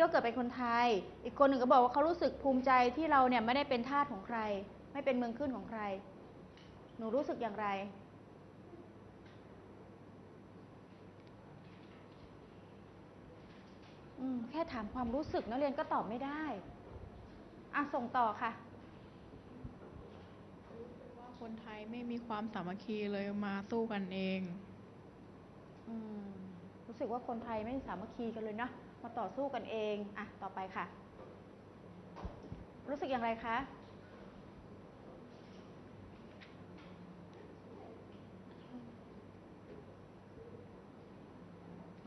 เขาเกิดเป็นคนไทยอีกคนหนึ่งก็บอกว่าเขารู้สึกภูมิใจที่เราเนี่ยไม่ได้เป็นทาสของใครไม่เป็นเมืองขึ้นของใครหนูรู้สึกอย่างไรแค่ถามความรู้สึกนักเรียนก็ตอบไม่ได้ส่งต่อค่ะว่าคนไทยไม่มีความสามัคคีเลยมาสู้กันเองรู้สึกว่าคนไทยไม่สามัคคีกันเลยนะมาต่อสู้กันเองต่อไปค่ะรู้สึกอย่างไรคะ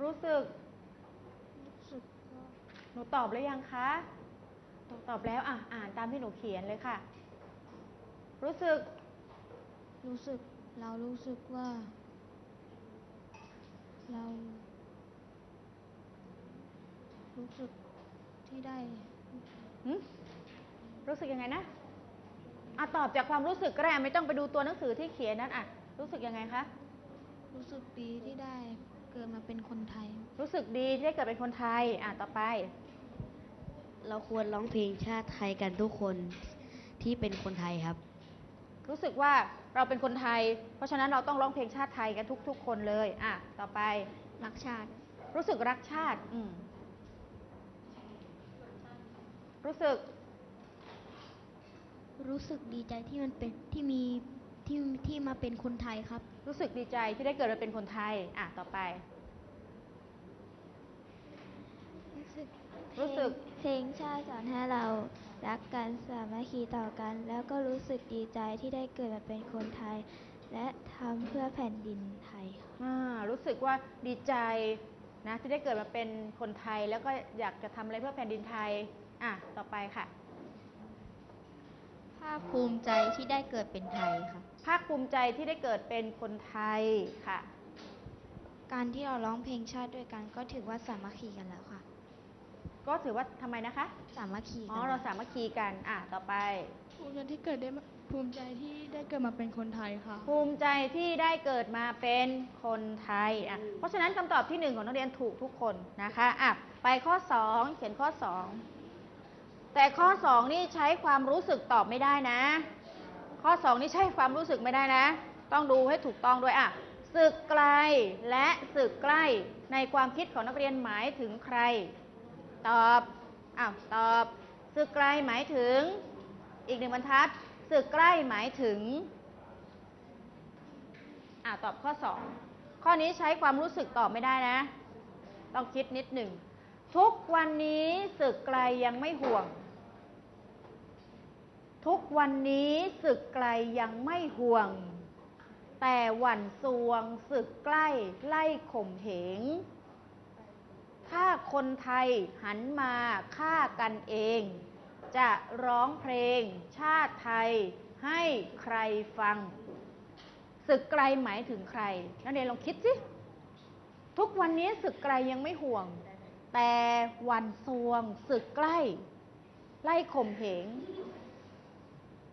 รู้สึกหนูตอบแล้วยังคะตอบแล้วอ่านตามที่หนูเขียนเลยค่ะรู้สึกเรารู้สึกว่าเรารู้สึกที่ได้รู้สึกยังไงนะตอบจากความรู้สึกก็ได้ไม่ต้องไปดูตัวหนังสือที่เขียนนั้นรู้สึกยังไงคะรู้สึกดีที่ได้เกิดมาเป็นคนไทยรู้สึกดีที่ได้เกิดเป็นคนไทยต่อไปเราควรร้องเพลงชาติไทยกันทุกคนที่เป็นคนไทยครับรู้สึกว่าเราเป็นคนไทยเพราะฉะนั้นเราต้องร้องเพลงชาติไทยกันทุกคนเลยต่อไปรักชาติรู้สึกรักชาติรู้สึกดีใจที่มันเป็นที่มาเป็นคนไทยครับรู้สึกดีใจที่ได้เกิดมาเป็นคนไทยต่อไปรู้สึกเพลงชาติสอนให้เรารักกันสามัคคีต่อกันแล้วก็รู้สึกดีใจที่ได้เกิดมาเป็นคนไทยและทำเพื่อแผ่นดินไทยรู้สึกว่าดีใจนะที่ได้เกิดมาเป็นคนไทยแล้วก็อยากจะทำอะไรเพื่อแผ่นดินไทยต่อไปค่ะภาคภูมิใจที่ได้เกิดเป็นไทยค่ะภาคภูมิใจที่ได้เกิดเป็นคนไทยค่ะการที่เราร้องเพลงชาติด้วยกันก็ถือว่าสามัคคีกันแล้วค่ะก็ถือว่าทำไมนะคะสามัคคีเราสามัคคีกันต่อไปภูมิใจที่ภูมิใจที่ได้เกิดมาเป็นคนไทยค่ะภูมิใจที่ได้เกิดมาเป็นคนไทยเพราะฉะนั้นคำตอบที่1ของนักเรียนถูกทุกคนนะคะไปข้อ2เขียนข้อ2แต่ข้อ2นี่ใช้ความรู้สึกตอบไม่ได้นะข้อ2นี่ใช้ความรู้สึกไม่ได้นะต้องดูให้ถูกต้องด้วยสึกไกลและสึกใกล้ในความคิดของนักเรียนหมายถึงใครตอบตอบสึกไกลหมายถึงอีก1บรรทัดสึกใกล้หมายถึงตอบข้อ2ข้อนี้ใช้ความรู้สึกตอบไม่ได้นะต้องคิดนิดหนึ่งทุกวันนี้สึกไกลยังไม่ห่วงทุกวันนี้สึกไกลยังไม่ห่วงแต่หวั่นซวงสึกใกล้ไล่ข่มเหงถ้าคนไทยหันมาฆ่ากันเองจะร้องเพลงชาติไทยให้ใครฟังสึกไกลหมายถึงใครนักเรียนลองคิดสิทุกวันนี้สึกไกลยังไม่ห่วงแต่หวั่นซวงสึกใกล้ไล่ข่มเหง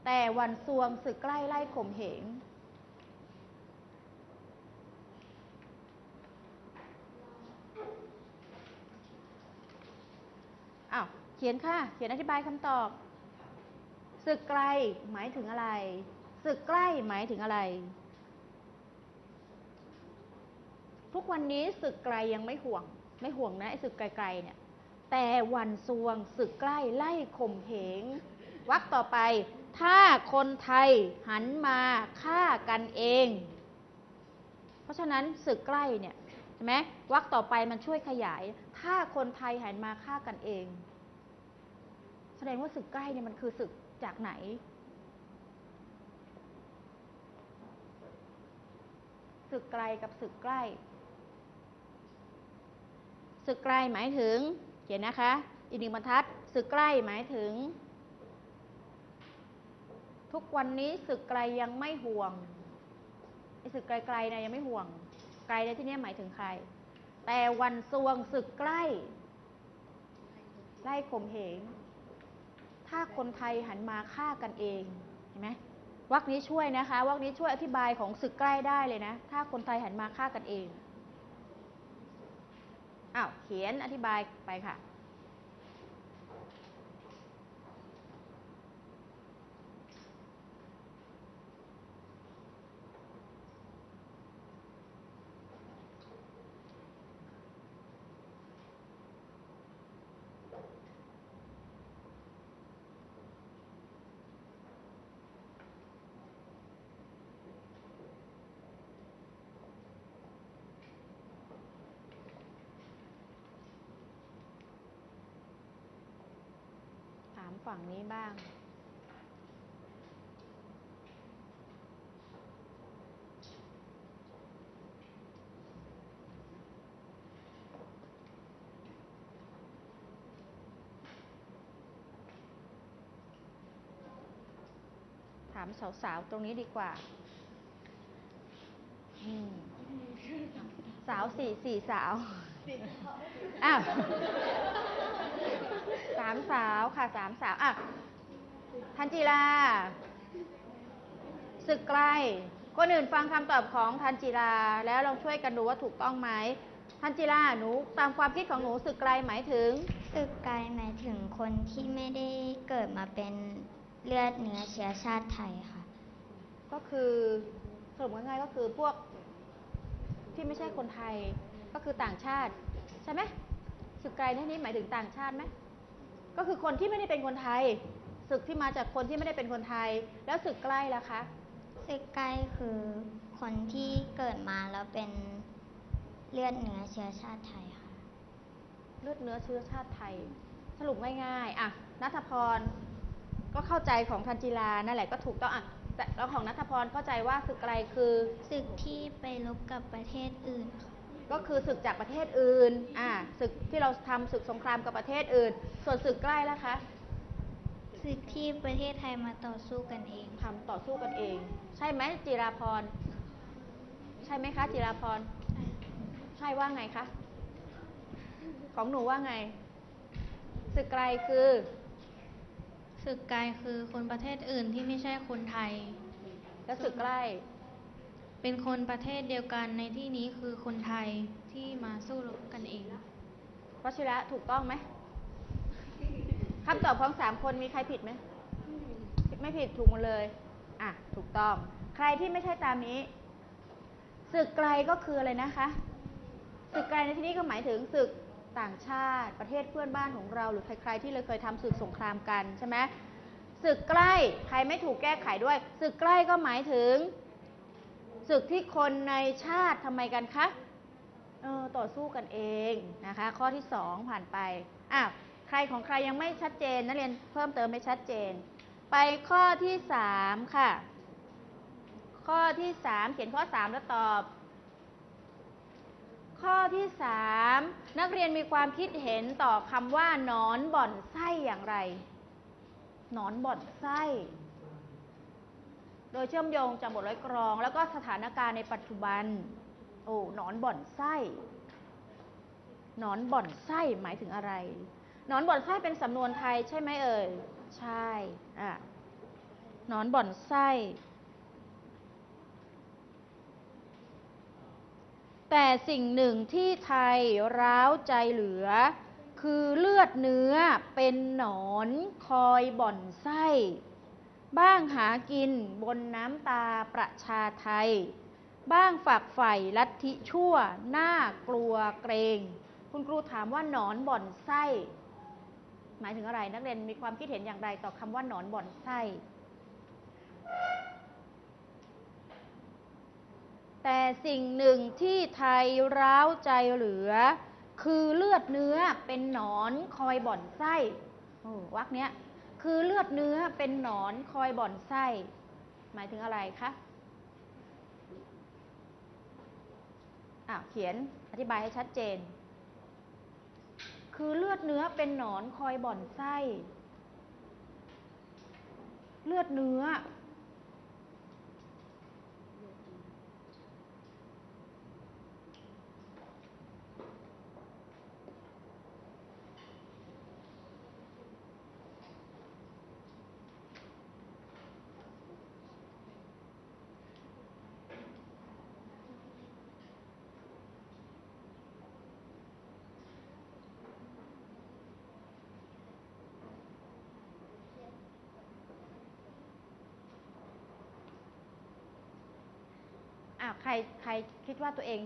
แต่หวั่นซวงสึกใกล้ไล่ข่มเหงเขียนค่ะเขียนอธิบายคำตอบสึกไกลหมายถึงอะไรสึกใกล้หมายถึงอะไรทุกวันนี้สึกไกลยังไม่ห่วงนะไอ้สึกไกลๆเนี่ยแต่หวั่นซวงสึกใกล้ไล่ข่มเหงวรรคต่อไปถ้าคนไทยหันมาฆ่ากันเองเพราะฉะนั้นสึกใกล้เนี่ยใช่ไหมวรรคต่อไปมันช่วยขยายถ้าคนไทยหันมาฆ่ากันเองแสดงว่าสึกใกล้เนี่ยมันคือสึกจากไหนสึกไกลกับสึกใกล้สึกไกลหมายถึงเขียนนะคะอีก1บรรทัดสึกใกล้หมายถึงทุกวันนี้สึกไกลยังไม่ห่วงไอ้สึกไกลๆนะยังไม่ห่วงไกลในที่นี้หมายถึงใครแต่วันซวงสึกใกล้ไล่ข่มเหงถ้าคนไทยหันมาฆ่ากันเองเห็นไหมวรรคนี้ช่วยนะคะวรรคนี้ช่วยอธิบายของสึกใกล้ได้เลยนะถ้าคนไทยหันมาฆ่ากันเองเขียนอธิบายไปค่ะ ฝั่งนี้บ้าง ถามสาวๆตรงนี้ดีกว่าสาวสี่สาวอ้าว3 สาวค่ะ3 สาวอ่ะทันจีราศึกไกลคนอื่นฟังคำตอบของทันจีราแล้วลองช่วยกันดูว่าถูกต้องไหมทันจีราหนูตามความคิดของหนูศึกไกลหมายถึงศึกไกลหมายถึงคนที่ไม่ได้เกิดมาเป็นเลือดเนื้อเชื้อชาติไทยค่ะก็คือสรุปง่ายๆก็คือพวกที่ไม่ใช่คนไทยก็คือต่างชาติใช่ไหมศึกไกลในนี้หมายถึงต่างชาติไหมก็คือคนที่ไม่ได้เป็นคนไทยศึกที่มาจากคนที่ไม่ได้เป็นคนไทยแล้วศึกใกล้ล่ะคะศึกใกล้คือคนที่เกิดมาแล้วเป็นเลือดเนื้อเชื้อชาติไทยค่ะเลือดเนื้อเชื้อชาติไทยสรุปง่ายๆอ่ะณัฐพรก็เข้าใจของทันจีรานั่นแหละก็ถูกต้องอ่ะแต่แล้วของณัฐพรเข้าใจว่าศึกไกลคือศึกที่ไปรบกับประเทศอื่นค่ะก็คือศึกจากประเทศอื่นศึกที่เราทำศึกสงครามกับประเทศอื่นส่วนศึกใกล้แล้วคะศึกที่ประเทศไทยมาต่อสู้กันเองทำต่อสู้กันเองใช่ไหมจิราพรใช่ไหมคะจิราพรใช่ว่าไงคะของหนูว่าไงศึกไกลคือศึกไกลคือคนประเทศอื่นที่ไม่ใช่คนไทยแล้วศึกใกล้เป็นคนประเทศเดียวกันในที่นี้คือคนไทยที่มาสู้รบกันเองวชิระถูกต้องไหมคำตอบของ3 คนมีใครผิดไหมไม่ผิดถูกหมดเลยถูกต้องใครที่ไม่ใช่ตามนี้ศึกไกลก็คืออะไรนะคะศึกไกลในที่นี้ก็หมายถึงศึกต่างชาติประเทศเพื่อนบ้านของเราหรือใครๆที่เราเคยทำศึกสงครามกันใช่ไหมศึกใกล้ใครไม่ถูกแก้ไขด้วยศึกใกล้ก็หมายถึงศึกที่คนในชาติทำไมกันคะต่อสู้กันเองนะคะข้อที่2ผ่านไปใครของใครยังไม่ชัดเจนนักเรียนเพิ่มเติมให้ชัดเจนไปข้อที่3ค่ะข้อที่3เขียนข้อ3แล้วตอบข้อที่3นักเรียนมีความคิดเห็นต่อคำว่าหนอนบ่อนไส้อย่างไรหนอนบ่อนไส้โดยเชื่อมโยงจากบทร้อยกรองแล้วก็สถานการณ์ในปัจจุบันหนอนบ่อนไส้หนอนบ่อนไส้หมายถึงอะไรหนอนบ่อนไส้เป็นสำนวนไทยใช่ไหมเอ่ยใช่หนอนบ่อนไส้แต่สิ่งหนึ่งที่ไทยร้าวใจเหลือคือเลือดเนื้อเป็นหนอนคอยบ่อนไส้บ้างหากินบนน้ำตาประชาไทยบ้างฝักใฝ่ลัทธิชั่วน่ากลัวเกรงคุณครูถามว่าหนอนบ่อนไส้หมายถึงอะไรนักเรียนมีความคิดเห็นอย่างไรต่อคำว่าหนอนบ่อนไส้แต่สิ่งหนึ่งที่ไทยร้าวใจเหลือคือเลือดเนื้อเป็นหนอนคอยบ่อนไส้วรรคเนี้ยคือเลือดเนื้อเป็นหนอนคอยบ่อนไส้หมายถึงอะไรคะเขียนอธิบายให้ชัดเจนคือเลือดเนื้อเป็นหนอนคอยบ่อนไส้เลือดเนื้อใครคิดว่าตัวเอง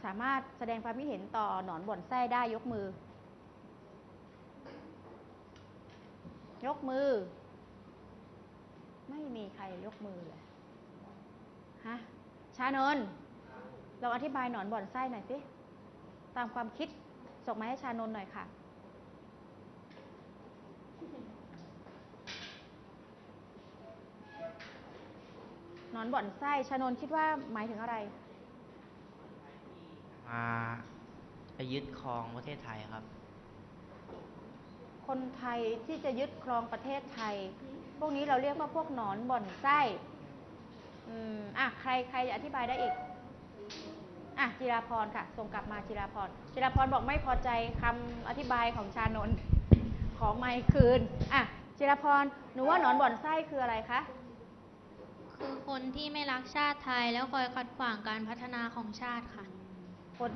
สามารถแสดงความคิดเห็นต่อหนอนบ่อนไส้ได้ยกมือยกมือไม่มีใครยกมือเลยชานนท์ลองอธิบายหนอนบ่อนไส้หน่อยสิตามความคิดส่งมาให้ชานนท์หน่อยค่ะ นอนบ่อนไส้ชานนท์คิดว่าหมายถึงอะไร มาไปยึดครองประเทศไทยครับ คนไทยที่จะยึดครองประเทศไทย พวกนี้เราเรียกว่าพวกหนอนบ่อนไส้ใครอธิบายได้อีกจิราพรค่ะส่งกลับมาจิราพรบอกไม่พอใจคำอธิบายของชานนท์ขอไมค์คืนจิราพรหนูว่าหนอนบ่อนไส้คืออะไรคะ คือคนที่ไม่รักชาติไทยแล้วคอยขัดขวางการพัฒนาของชาติค่ะ